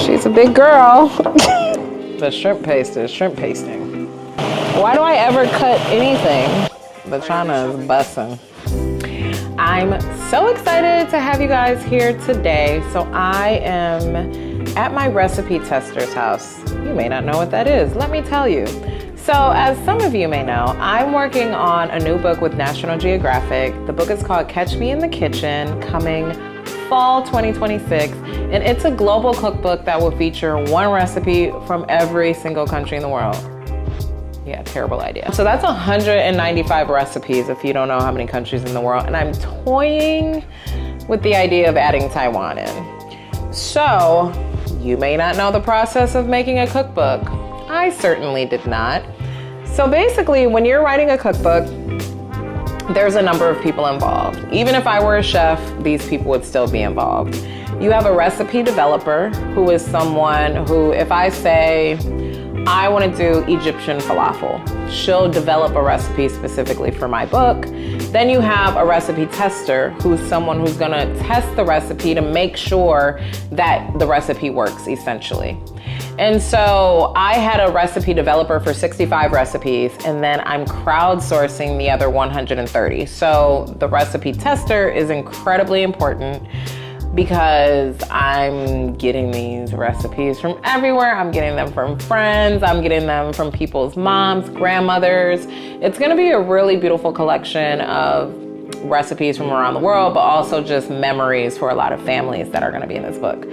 she's a big girl. The shrimp paste is shrimp pasting. Why do I ever cut anything? The China is bussin'. I'm so excited to have you guys here today. So I am at my recipe tester's house. You may not know what that is. Let me tell you. So as some of you may know, I'm working on a new book with National Geographic. The book is called Catch Me in the Kitchen, coming fall 2026. And it's a global cookbook that will feature one recipe from every single country in the world. Yeah, terrible idea. So that's 195 recipes if you don't know how many countries in the world. And I'm toying with the idea of adding Taiwan in. So you may not know the process of making a cookbook. I certainly did not. So basically, when you're writing a cookbook, there's a number of people involved. Even if I were a chef, these people would still be involved. You have a recipe developer, who is someone who, if I say, I want to do Egyptian falafel, she'll develop a recipe specifically for my book. Then you have a recipe tester, who's someone who's going to test the recipe to make sure that the recipe works, essentially. And so I had a recipe developer for 65 recipes, and then I'm crowdsourcing the other 130. So the recipe tester is incredibly important, because I'm getting these recipes from everywhere. I'm getting them from friends. I'm getting them from people's moms, grandmothers. It's gonna be a really beautiful collection of recipes from around the world, but also just memories for a lot of families that are gonna be in this book.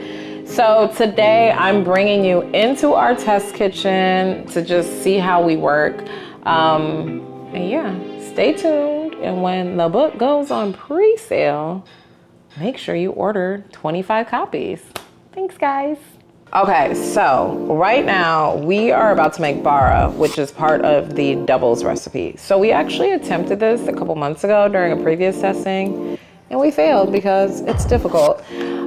So today I'm bringing you into our test kitchen to just see how we work. And yeah, stay tuned. And when the book goes on pre-sale, make sure you order 25 copies. Thanks, guys. Okay, so right now we are about to make bara, which is part of the doubles recipe. So we actually attempted this a couple months ago during a previous testing, and we failed because it's difficult.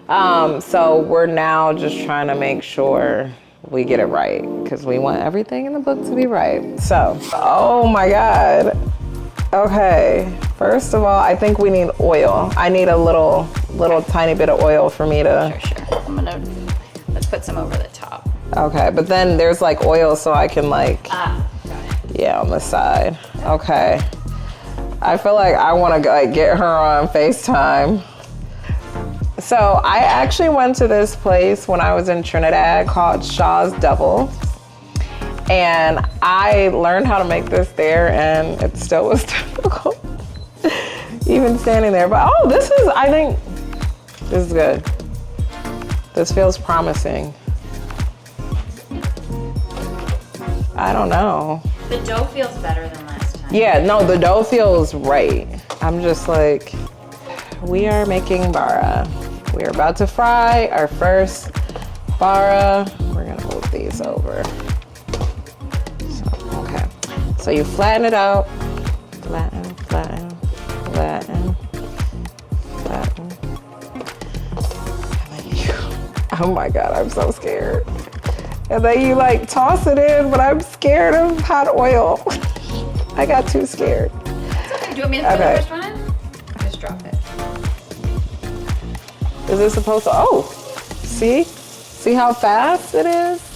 So we're now just trying to make sure we get it right, because we want everything in the book to be right. So, oh my God. Okay, first of all, I think we need oil. I need a little tiny bit of oil for me to... Sure. Let's put some over the top. Okay, but then there's like oil so I can like... Got it. Yeah, on the side. Okay. I feel like I want to like get her on FaceTime. So I actually went to this place when I was in Trinidad called Shaw's Double. And I learned how to make this there, and it still was difficult, even standing there. But oh, this is, I think, this is good. This feels promising. I don't know. The dough feels better than last time. Yeah, no, the dough feels right. I'm just like, we are making bara. We are about to fry our first bara. We're gonna move these over. So you flatten it out, flatten, flatten, flatten, flatten. And then you, oh my God, I'm so scared. And then you like toss it in, but I'm scared of hot oil. I got too scared. Okay. Do you want me to put the first one in? Just drop it. Is it supposed to, oh, see how fast it is?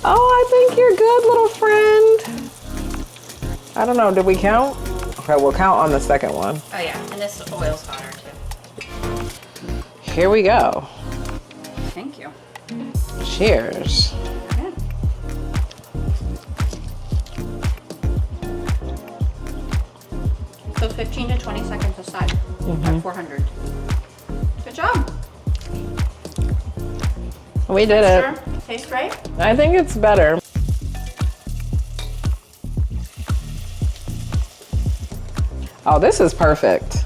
Oh, I think you're good, little friend. I don't know, did we count? Okay, we'll count on the second one. Oh yeah, and this oil's hotter too. Here we go. Thank you. Cheers. Yeah. So 15 to 20 seconds aside at 400. Good job. We did it. Taste right? I think it's better. Oh, this is perfect.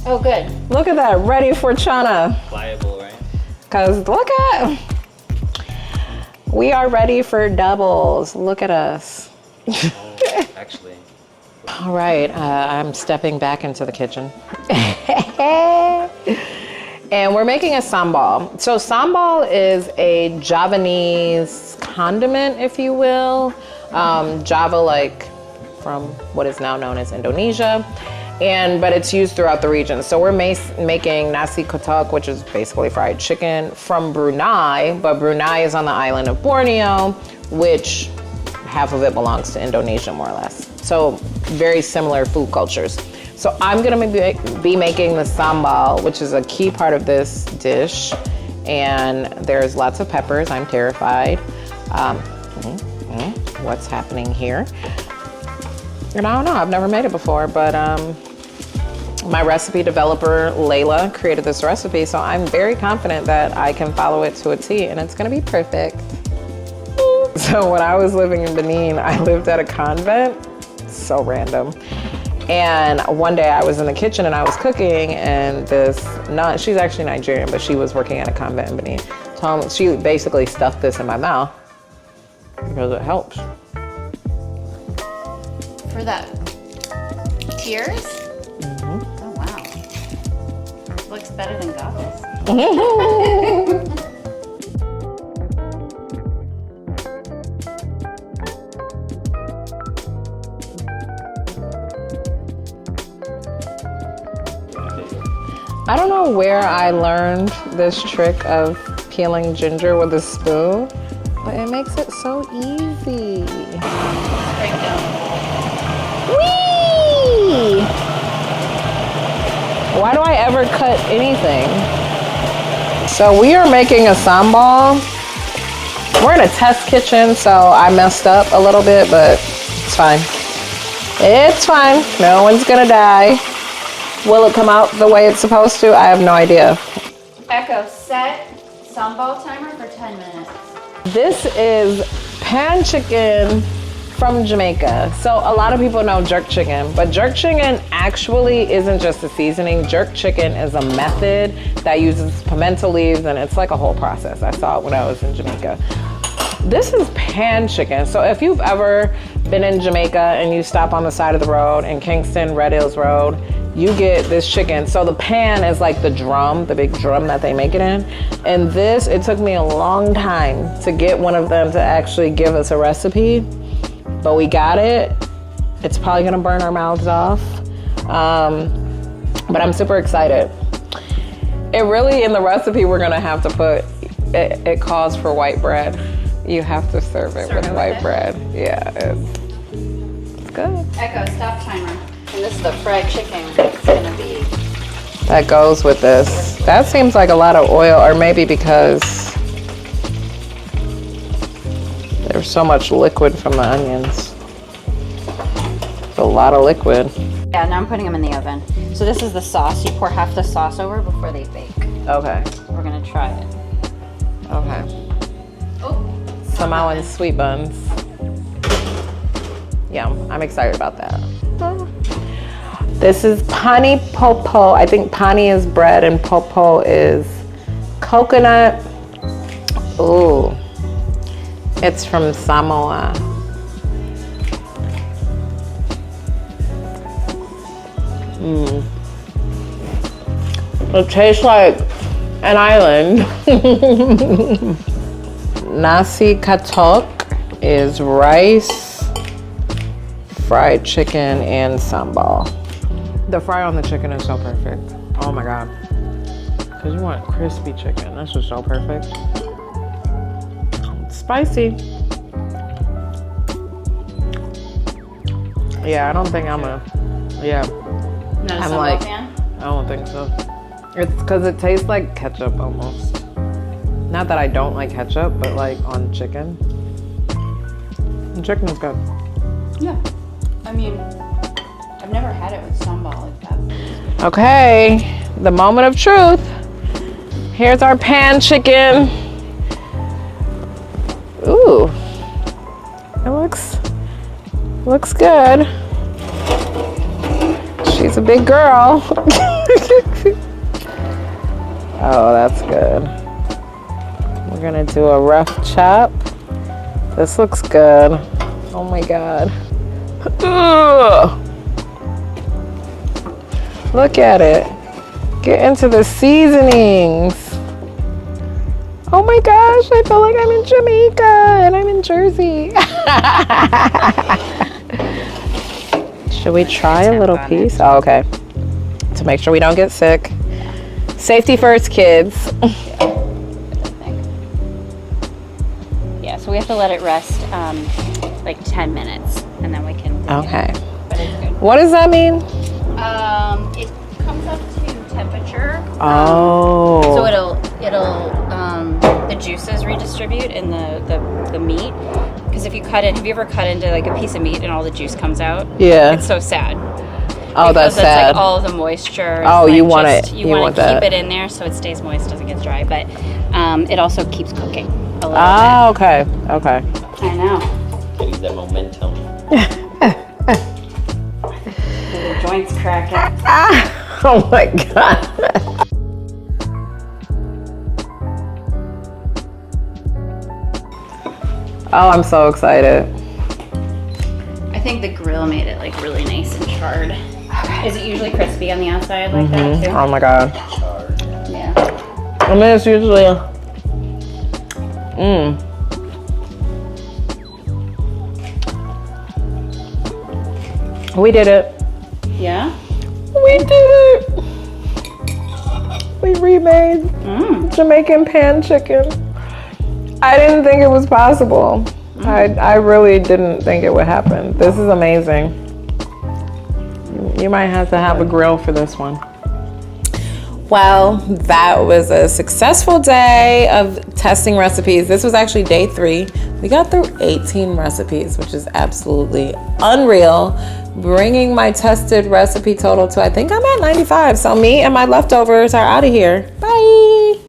Oh, good. Look at that, ready for Chana. Pliable, right? Cause look at, we are ready for doubles. Look at us. Oh, actually. All right, I'm stepping back into the kitchen. And we're making a sambal. So sambal is a Javanese condiment, if you will. Java, like from what is now known as Indonesia. but it's used throughout the region. So we're making nasi kotak, which is basically fried chicken, from Brunei, but Brunei is on the island of Borneo, which half of it belongs to Indonesia, more or less. So very similar food cultures. So I'm gonna be making the sambal, which is a key part of this dish. And there's lots of peppers. I'm terrified. What's happening here? And I don't know, I've never made it before, but my recipe developer, Layla, created this recipe, so I'm very confident that I can follow it to a T, and it's gonna be perfect. So when I was living in Benin, I lived at a convent, so random. And one day I was in the kitchen and I was cooking, and this nun, she's actually Nigerian, but she was working at a convent in Benin. She basically stuffed this in my mouth because it helps. For that tears? Mm-hmm. Oh wow. Looks better than goggles. I don't know where I learned this trick of peeling ginger with a spoon, but it makes it so easy. Straight down. Whee! Why do I ever cut anything? So we are making a sambal. We're in a test kitchen, so I messed up a little bit, but it's fine. It's fine. No one's gonna die. Will it come out the way it's supposed to? I have no idea. Echo, set sambal timer for 10 minutes. This is pan chicken from Jamaica. So a lot of people know jerk chicken, but jerk chicken actually isn't just a seasoning. Jerk chicken is a method that uses pimento leaves, and it's like a whole process. I saw it when I was in Jamaica. This is pan chicken. So if you've ever been in Jamaica and you stop on the side of the road in Kingston, Red Hills Road, you get this chicken. So the pan is like the drum, the big drum that they make it in. And this, it took me a long time to get one of them to actually give us a recipe, but we got it. It's probably gonna burn our mouths off. But I'm super excited. It really, in the recipe, we're gonna have to put, it calls for white bread. You have to serve it with white bread. Yeah, it's good. Echo, stop timer. And this is the fried chicken. It's gonna be. That goes with this. That seems like a lot of oil, or maybe because there's so much liquid from the onions. It's a lot of liquid. Yeah, now I'm putting them in the oven. So this is the sauce. You pour half the sauce over before they bake. Okay. We're gonna try it. Okay. Oh. Samoan sweet buns. Yeah, I'm excited about that. This is pani popo. I think pani is bread and popo is coconut. Ooh, it's from Samoa. It tastes like an island. Nasi katok is rice, fried chicken, and sambal. The fry on the chicken is so perfect. Oh my God. Because you want crispy chicken. This is so perfect. It's spicy. Yeah, I don't think I'm a, yeah. Not a I'm sambal like, fan? I don't think so. It's because it tastes like ketchup almost. Not that I don't like ketchup, but like on chicken. And chicken is good. Yeah. I mean, I've never had it with sambal like that. Okay, the moment of truth. Here's our pan chicken. Ooh, it looks good. She's a big girl. Oh, that's good. We're gonna do a rough chop. This looks good. Oh my God. Ugh. Look at it. Get into the seasonings. Oh my gosh, I feel like I'm in Jamaica and I'm in Jersey. Should we try a little piece? Oh, okay. To make sure we don't get sick. Safety first, kids. Yeah, so we have to let it rest like 10 minutes and then we can. Okay. But it's good. What does that mean? It comes up to temperature. Oh. So it'll the juices redistribute in the meat. Because if you cut it, have you ever cut into like a piece of meat and all the juice comes out? Yeah. It's so sad. Oh, that's it's sad. like all of the moisture. Oh, like you want just, it. You want to keep it in there so it stays moist, doesn't get dry. But it also keeps cooking a little bit. Okay. Okay. I know. Getting that momentum. The joints cracking. Oh my God. Oh, I'm so excited. I think the grill made it like really nice and charred. Is it usually crispy on the outside like that too? Oh my God. Yeah. I mean, it's usually. We did it. Yeah? We did it. We remade Jamaican pan chicken. I didn't think it was possible. I really didn't think it would happen. This is amazing. You might have to have a grill for this one. Well, that was a successful day of testing recipes. This was actually day 3. We got through 18 recipes, which is absolutely unreal. Bringing my tested recipe total to, I think I'm at 95. So me and my leftovers are out of here. Bye.